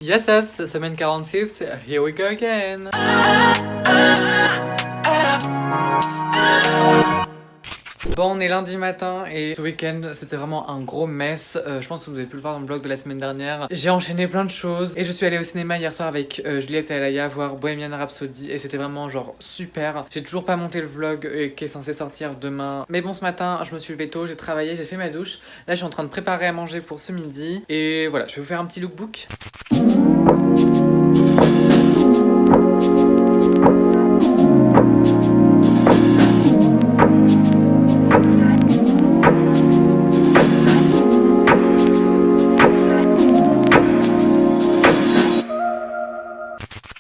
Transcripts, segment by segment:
Yes, yes, semaine 46, here we go again. Bon, on est lundi matin et ce week-end c'était vraiment un gros mess. Je pense que vous avez pu le voir dans le vlog de la semaine dernière. J'ai enchaîné plein de choses et je suis allée au cinéma hier soir avec Juliette et Alaya voir Bohemian Rhapsody et c'était vraiment genre super. J'ai toujours pas monté le vlog qui est censé sortir demain. Mais bon, ce matin je me suis levée tôt, j'ai travaillé, j'ai fait ma douche. Là je suis en train de préparer à manger pour ce midi et voilà, je vais vous faire un petit lookbook.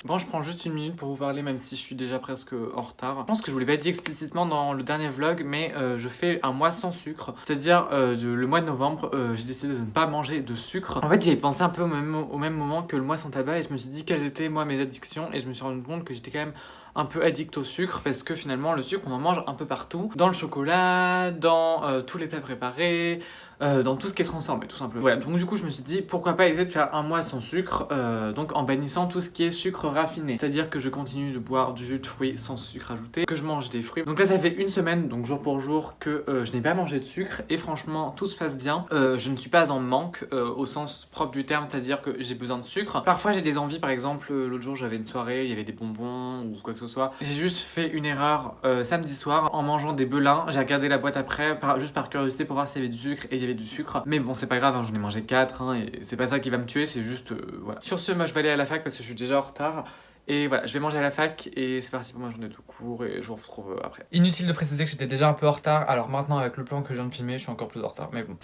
Bon, je prends juste une minute pour vous parler, même si je suis déjà presque en retard. Je pense que je vous l'ai pas dit explicitement dans le dernier vlog, mais je fais un mois sans sucre. C'est-à-dire, le mois de novembre, j'ai décidé de ne pas manger de sucre. En fait, j'y ai pensé un peu au même moment que le mois sans tabac et je me suis dit quelles étaient, moi, mes addictions. Et je me suis rendu compte que j'étais quand même un peu addict au sucre parce que finalement, le sucre, on en mange un peu partout. Dans le chocolat, dans tous les plats préparés, dans tout ce qui est transformé tout simplement. Voilà, donc du coup je me suis dit pourquoi pas essayer de faire un mois sans sucre, donc en bannissant tout ce qui est sucre raffiné. C'est-à-dire que je continue de boire du jus de fruits sans sucre ajouté, que je mange des fruits. Donc là ça fait une semaine, donc jour pour jour, que je n'ai pas mangé de sucre et franchement tout se passe bien. Je ne suis pas en manque au sens propre du terme, c'est-à-dire que j'ai besoin de sucre. Parfois j'ai des envies, par exemple l'autre jour j'avais une soirée, il y avait des bonbons ou quoi que ce soit. J'ai juste fait une erreur samedi soir en mangeant des belins. J'ai regardé la boîte après, juste par curiosité pour voir s'il y avait du sucre et il y avait du sucre. Mais bon, c'est pas grave, hein, j'en ai mangé 4 et c'est pas ça qui va me tuer, c'est juste voilà. Sur ce, moi je vais aller à la fac parce que je suis déjà en retard. Et voilà, je vais manger à la fac et c'est parti pour ma journée de cours et je vous retrouve après. Inutile de préciser que j'étais déjà un peu en retard, alors maintenant avec le plan que je viens de filmer, je suis encore plus en retard, mais bon.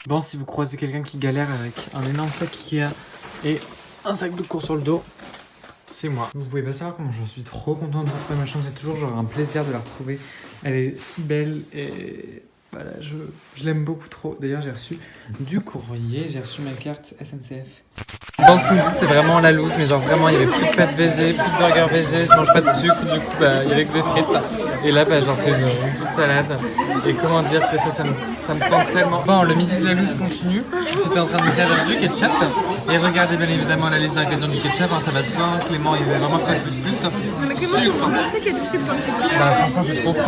Bon, si vous croisez quelqu'un qui galère avec un énorme sac Ikea et un sac de cours sur le dos, c'est moi. Vous pouvez pas savoir comment je suis trop contente de retrouver ma chambre, c'est toujours genre un plaisir de la retrouver. Elle est si belle et voilà, je l'aime beaucoup trop. D'ailleurs, j'ai reçu du courrier, j'ai reçu ma carte SNCF. Bon, ce midi, c'est vraiment la loose, mais genre vraiment, il y avait plus de pâtes végé, plus de burgers végé, je mange pas de sucre, du coup, bah, il y avait que des frites. Et là, bah, genre, c'est une petite salade. Et comment dire que ça me tente tellement. Bon, le midi de la loose continue. J'étais en train de faire avec du ketchup. Et regardez bien évidemment la liste d'ingrédients du ketchup, hein, ça va de soi. Clément, il veut vraiment pas de sucre. Mais Clément, tu pensais qu'il y a du sucre dans le ketchup? Bah, franchement, je suis trop con.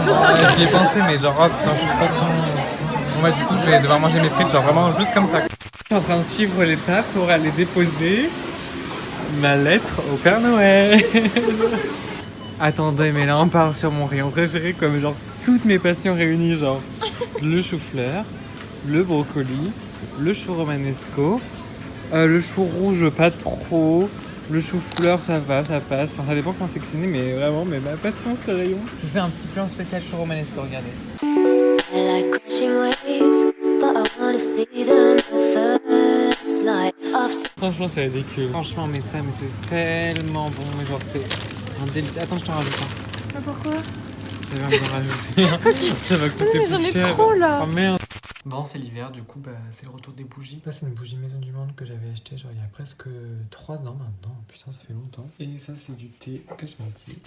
J'y ai pensé, mais genre, oh putain, je suis trop con. Bon, bah, du coup, je vais devoir manger mes frites, genre vraiment juste comme ça. Je suis en train de suivre les pas pour aller déposer ma lettre au Père Noël. Attendez, mais là on part sur mon rayon préféré, comme genre toutes mes passions réunies, genre le chou-fleur, le brocoli, le chou romanesco, le chou rouge pas trop, le chou-fleur ça va, ça passe, enfin ça dépend comment c'est cuisiné, mais vraiment, mais ma passion ce rayon. Je fais un petit plan spécial chou romanesco, regardez. Franchement c'est ridicule. Franchement mais c'est tellement bon, mais genre c'est un délice. Attends, je t'en rajoute un. Ah, pourquoi? J'avais envie d'en rajouter. Ça va coûter plus cher. J'en ai trop là. Oh merde. Bon, c'est l'hiver, du coup bah, c'est le retour des bougies. Ça c'est une bougie Maison du Monde que j'avais acheté genre il y a presque 3 ans maintenant. Putain, ça fait longtemps. Et ça c'est du thé cosmétique.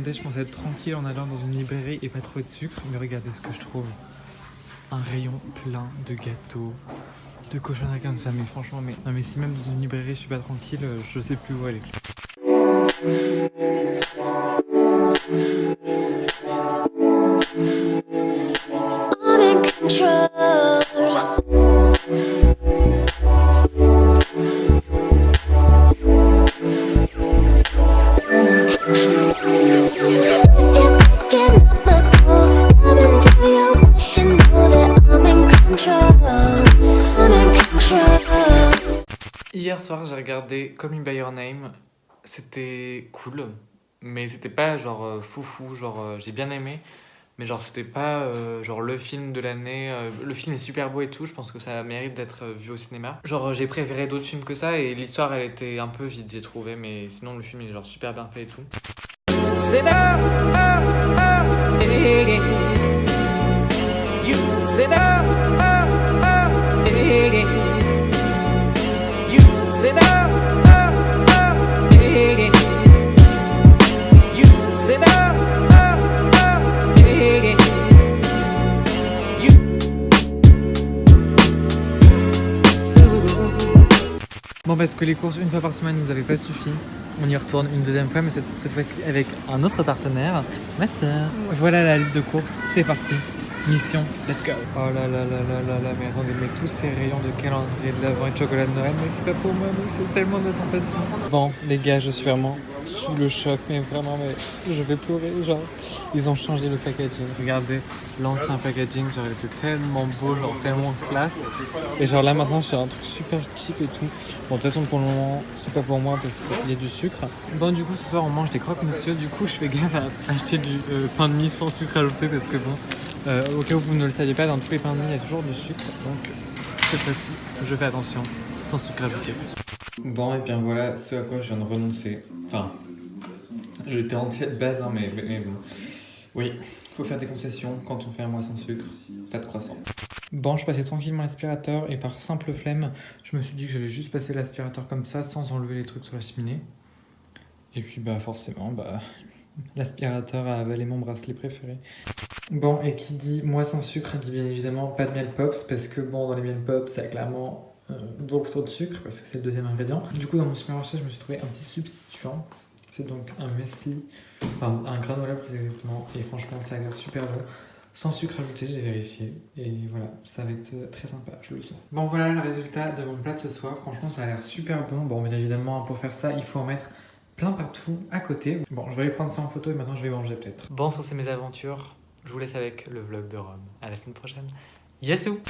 Je pensais être tranquille en allant dans une librairie et pas trouver de sucre, mais regardez ce que je trouve. Un rayon plein de gâteaux, de cochonneries comme ça, mais franchement, non mais si même dans une librairie je suis pas tranquille, je sais plus où aller. regardé Call Me By Your Name. C'était cool, mais c'était pas genre foufou, genre j'ai bien aimé, mais genre c'était pas genre le film de l'année. Le film est super beau et tout, je pense que ça mérite d'être vu au cinéma. Genre j'ai préféré d'autres films que ça et l'histoire elle était un peu vide j'ai trouvé, mais sinon le film il est genre super bien fait et tout. Bon, parce que les courses une fois par semaine nous avaient pas suffi, on y retourne une deuxième fois, mais cette fois-ci avec un autre partenaire, ma soeur. Voilà la liste de courses, c'est parti. Mission, let's go. Oh là là là là là là, mais attendez, mais tous ces rayons de calendrier de l'Avent et de chocolat de Noël, mais c'est pas pour moi, mais c'est tellement de tentation. Bon, les gars, je suis vraiment sous le choc, mais vraiment, mais je vais pleurer, genre, ils ont changé le packaging. Regardez, l'ancien packaging, genre, il était tellement beau, genre, tellement classe. Et genre, là, maintenant, je suis un truc super cheap et tout. Bon, de toute façon, pour le moment, c'est pas pour moi, parce qu'il y a du sucre. Bon, du coup, ce soir, on mange des croque-monsieur, du coup, je fais gaffe à acheter du pain de mie sans sucre ajouté, parce que bon... au cas où vous ne le saviez pas, dans tous les pains de mie, il y a toujours du sucre. Donc, cette fois-ci, je fais attention, sans sucre ajouté. Bon, et bien voilà ce à quoi je viens de renoncer. Enfin, j'étais entier de base, hein, mais bon. Oui, faut faire des concessions quand on fait un mois sans sucre. Pas de croissant. Bon, je passais tranquillement l'aspirateur et par simple flemme, je me suis dit que j'allais juste passer l'aspirateur comme ça, sans enlever les trucs sur la cheminée. Et puis, bah, forcément, bah... l'aspirateur a avalé mon bracelet préféré. Bon, et qui dit moi sans sucre dit bien évidemment pas de miel pops, parce que bon, dans les miel pops ça a clairement beaucoup trop de sucre, parce que c'est le deuxième ingrédient. Du coup, dans mon supermarché, je me suis trouvé un petit substituant. C'est donc un muesli, enfin un granola plus exactement, et franchement ça a l'air super bon. Sans sucre ajouté, j'ai vérifié, et voilà, ça va être très sympa, je le sens. Bon, voilà le résultat de mon plat de ce soir, franchement ça a l'air super bon. Bon, bien évidemment, pour faire ça, il faut en mettre plein partout à côté. Bon, je vais aller prendre ça en photo et maintenant je vais manger peut-être. Bon, ça c'est mes aventures. Je vous laisse avec le vlog de Rome. À la semaine prochaine. Yassou!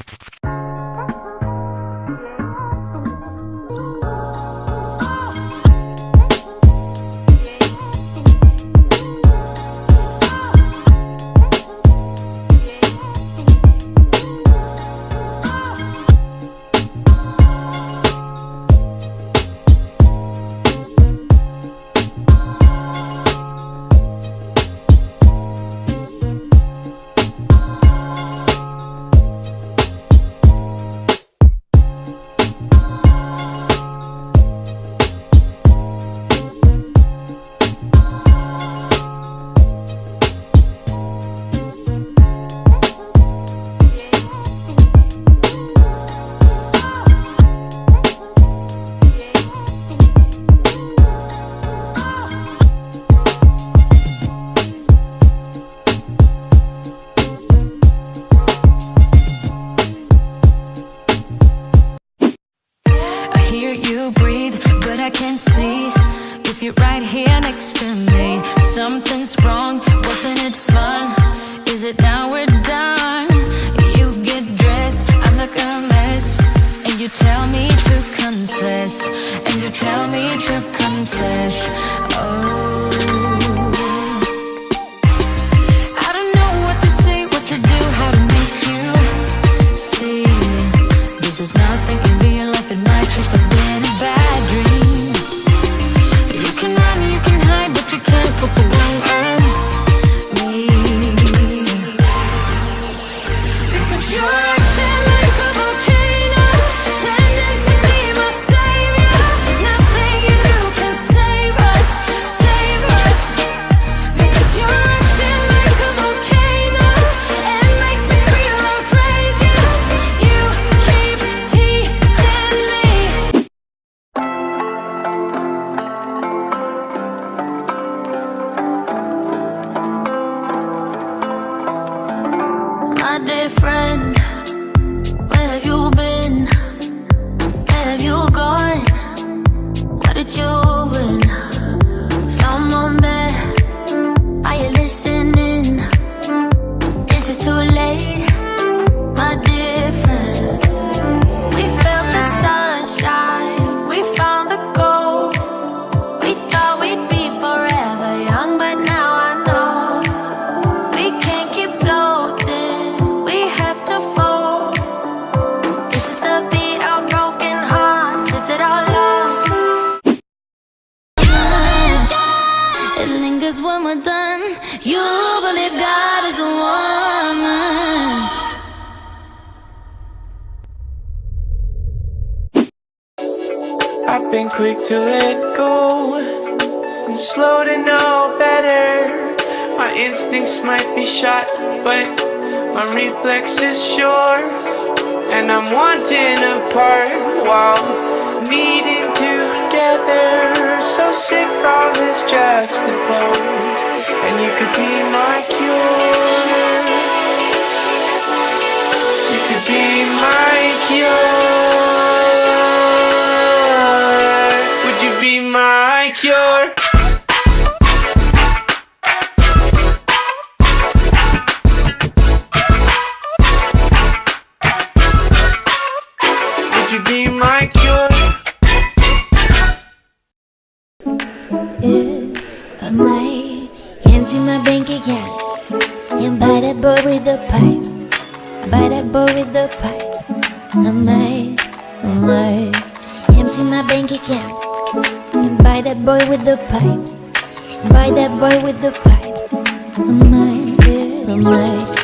I can't see if you're right here next to me. Something's wrong, wasn't it fun? Is it now we're done? You get dressed, I look a mess, and you tell me to confess, and you tell me to confess. Oh, I don't know what to say, what to do, how to make you see. This is nothing in real life, it might just have been a bad dream. You can run, you can hide, but you can't put the blame on me, because you're acting like a volcano, tending to be my savior. Nothing you do can save us, save 'cause when we're done, you'll believe God is a woman. I've been quick to let go and slow to know better. My instincts might be shot, but my reflex is sure. And I'm wanting apart while needing together. So sick from this juxtaposed, and you could be my cure. You could be my cure. Would you be my cure? Would you be my cure? I might empty my bank account and buy that boy with the pipe. Buy that boy with the pipe. I might empty my bank account and buy that boy with the pipe. Buy that boy with the pipe. I might.